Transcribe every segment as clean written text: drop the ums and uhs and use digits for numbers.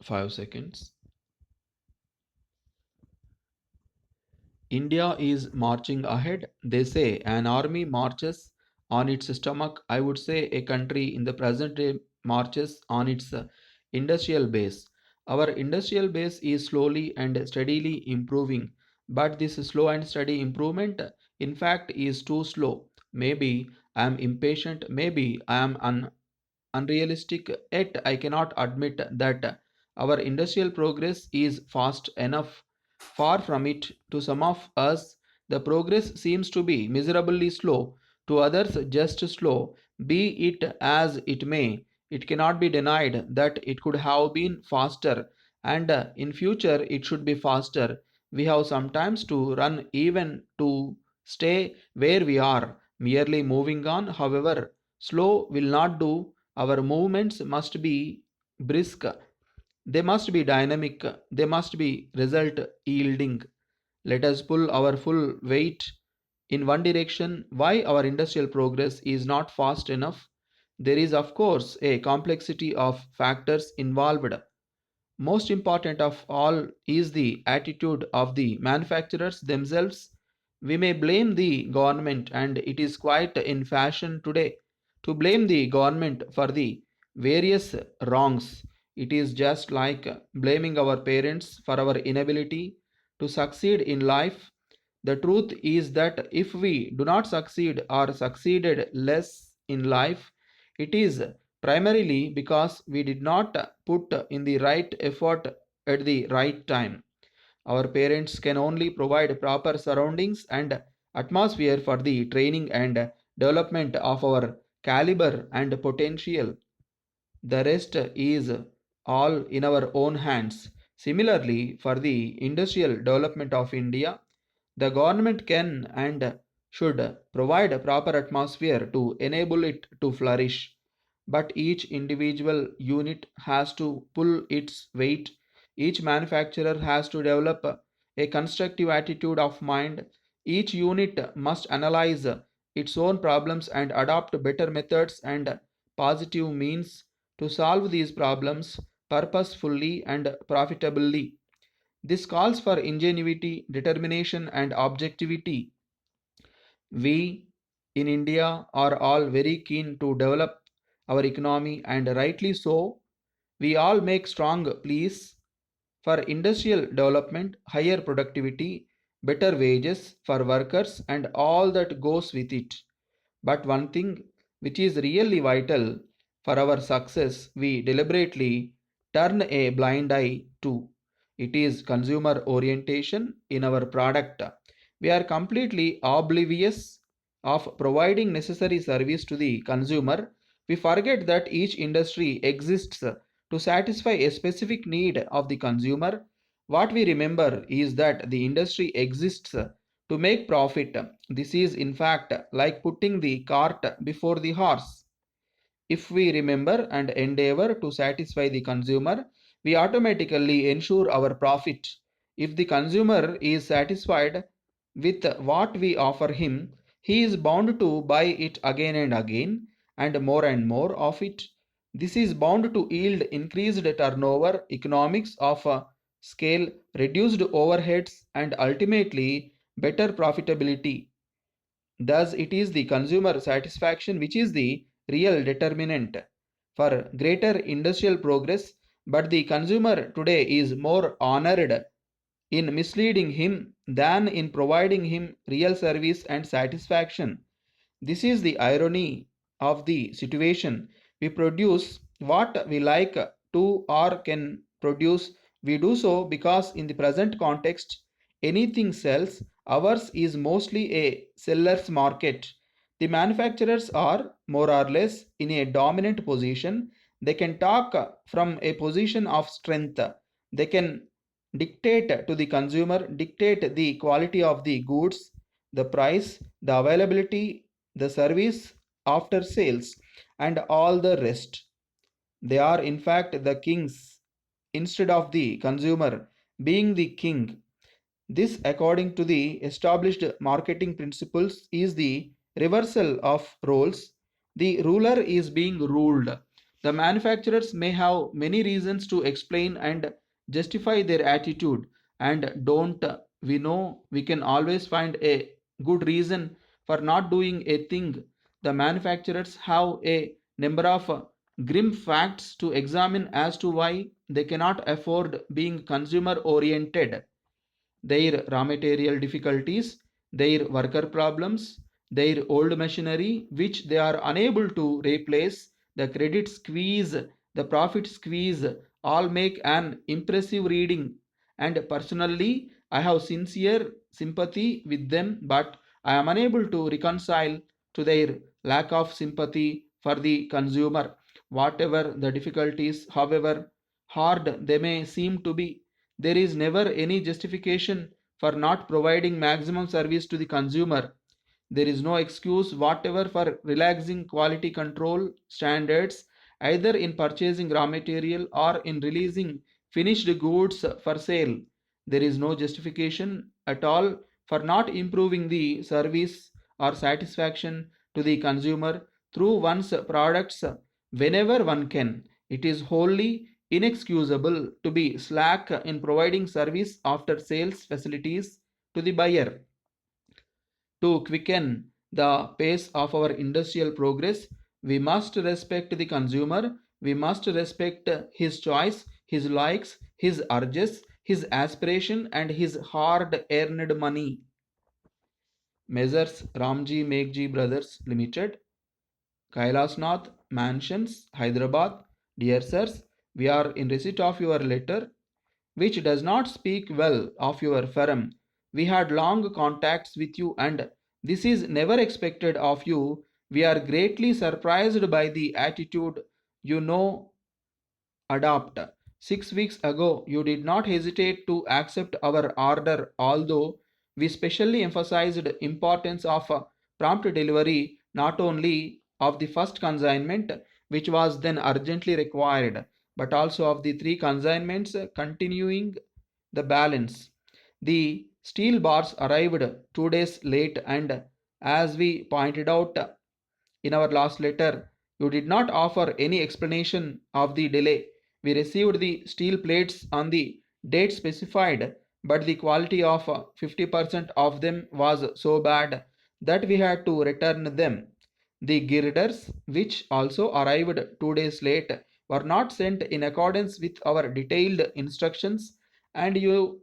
5 seconds. India is marching ahead. They say an army marches on its stomach. I would say a country in the present day marches on its industrial base. Our industrial base is slowly and steadily improving, but this slow and steady improvement, in fact, is too slow. Maybe I am impatient, maybe I am unrealistic, yet I cannot admit that our industrial progress is fast enough. Far from it, to some of us, the progress seems to be miserably slow, to others, just slow. Be it as it may, it cannot be denied that it could have been faster, and in future it should be faster. We have sometimes to run even to stay where we are, merely moving on, however, slow will not do. Our movements must be brisk, they must be dynamic, they must be result yielding. Let us pull our full weight in one direction. Why our industrial progress is not fast enough? There is, of course, a complexity of factors involved. Most important of all is the attitude of the manufacturers themselves. We may blame the government, and it is quite in fashion today to blame the government for the various wrongs. It is just like blaming our parents for our inability to succeed in life. The truth is that if we do not succeed or succeeded less in life, it is primarily because we did not put in the right effort at the right time. Our parents can only provide proper surroundings and atmosphere for the training and development of our caliber and potential. The rest is all in our own hands. Similarly, for the industrial development of India, the government can and should provide a proper atmosphere to enable it to flourish. But each individual unit has to pull its weight. Each manufacturer has to develop a constructive attitude of mind. Each unit must analyze its own problems and adopt better methods and positive means to solve these problems purposefully and profitably. This calls for ingenuity, determination, and objectivity. We in India are all very keen to develop our economy, and rightly so. We all make strong pleas for industrial development, higher productivity, better wages for workers, and all that goes with it. But one thing which is really vital for our success, we deliberately turn a blind eye to. It is consumer orientation in our product. We are completely oblivious of providing necessary service to the consumer. We forget that each industry exists to satisfy a specific need of the consumer. What we remember is that the industry exists to make profit. This is in fact like putting the cart before the horse. If we remember and endeavor to satisfy the consumer, we automatically ensure our profit. If the consumer is satisfied with what we offer him, he is bound to buy it again and more of it. This is bound to yield increased turnover, economics of scale, reduced overheads, and ultimately better profitability. Thus, it is the consumer satisfaction which is the real determinant for greater industrial progress, but the consumer today is more honored in misleading him than in providing him real service and satisfaction. This is the irony of the situation. We produce what we like to or can produce. We do so because in the present context, anything sells. Ours is mostly a seller's market. The manufacturers are more or less in a dominant position. They can talk from a position of strength. They can dictate to the consumer, dictate the quality of the goods, the price, the availability, the service after sales, and all the rest. They are in fact the kings instead of the consumer being the king. This, according to the established marketing principles, is the reversal of roles. The ruler is being ruled. The manufacturers may have many reasons to explain and justify their attitude, and don't we know we can always find a good reason for not doing a thing. The manufacturers have a number of grim facts to examine as to why they cannot afford being consumer oriented: their raw material difficulties, their worker problems, their old machinery which they are unable to replace, the credit squeeze, the profit squeeze, all make an impressive reading. And personally, I have sincere sympathy with them, but I am unable to reconcile to their lack of sympathy for the consumer. Whatever the difficulties, however hard they may seem to be, there is never any justification for not providing maximum service to the consumer. There is no excuse whatever for relaxing quality control standards either in purchasing raw material or in releasing finished goods for sale. There is no justification at all for not improving the service or satisfaction to the consumer through one's products whenever one can. It is wholly inexcusable to be slack in providing service after sales facilities to the buyer. To quicken the pace of our industrial progress, we must respect the consumer, we must respect his choice, his likes, his urges, his aspiration, and his hard earned money. Messrs. Ramji Meghji Brothers Limited, Kailasnath Mansions, Hyderabad. Dear sirs, we are in receipt of your letter, which does not speak well of your firm. We had long contacts with you, and this is never expected of you. We are greatly surprised by the attitude you know adopt. 6 weeks ago, you did not hesitate to accept our order, although we specially emphasized importance of prompt delivery not only of the first consignment, which was then urgently required, but also of the three consignments continuing the balance. The steel bars arrived 2 days late, and as we pointed out in our last letter, you did not offer any explanation of the delay. We received the steel plates on the date specified, but the quality of 50% of them was so bad that we had to return them. The girders, which also arrived 2 days late, were not sent in accordance with our detailed instructions, and you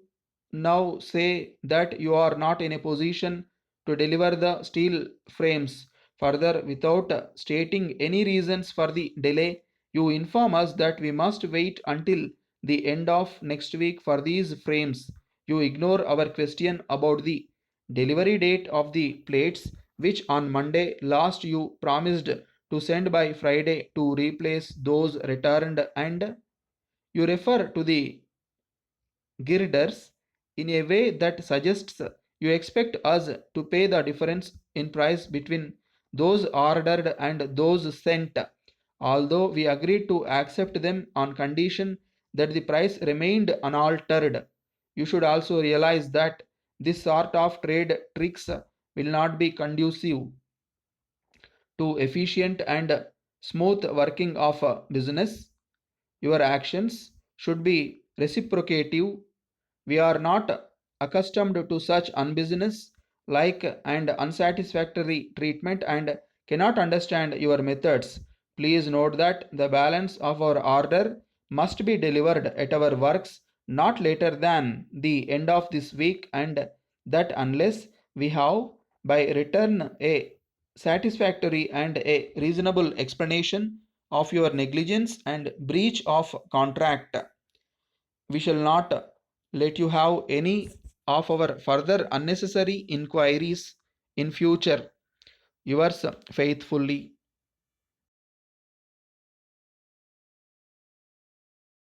now say that you are not in a position to deliver the steel frames. Further, without stating any reasons for the delay, you inform us that we must wait until the end of next week for these frames. You ignore our question about the delivery date of the plates, which on Monday last you promised to send by Friday to replace those returned, and you refer to the girders in a way that suggests you expect us to pay the difference in price between those ordered and those sent, although we agreed to accept them on condition that the price remained unaltered. You should also realize that this sort of trade tricks will not be conducive to efficient and smooth working of a business. Your actions should be reciprocative. We are not accustomed to such unbusiness like and unsatisfactory treatment and cannot understand your methods. Please note that the balance of our order must be delivered at our works not later than the end of this week, and that unless we have by return a satisfactory and a reasonable explanation of your negligence and breach of contract, we shall not let you have any of our further unnecessary inquiries in future. Yours faithfully,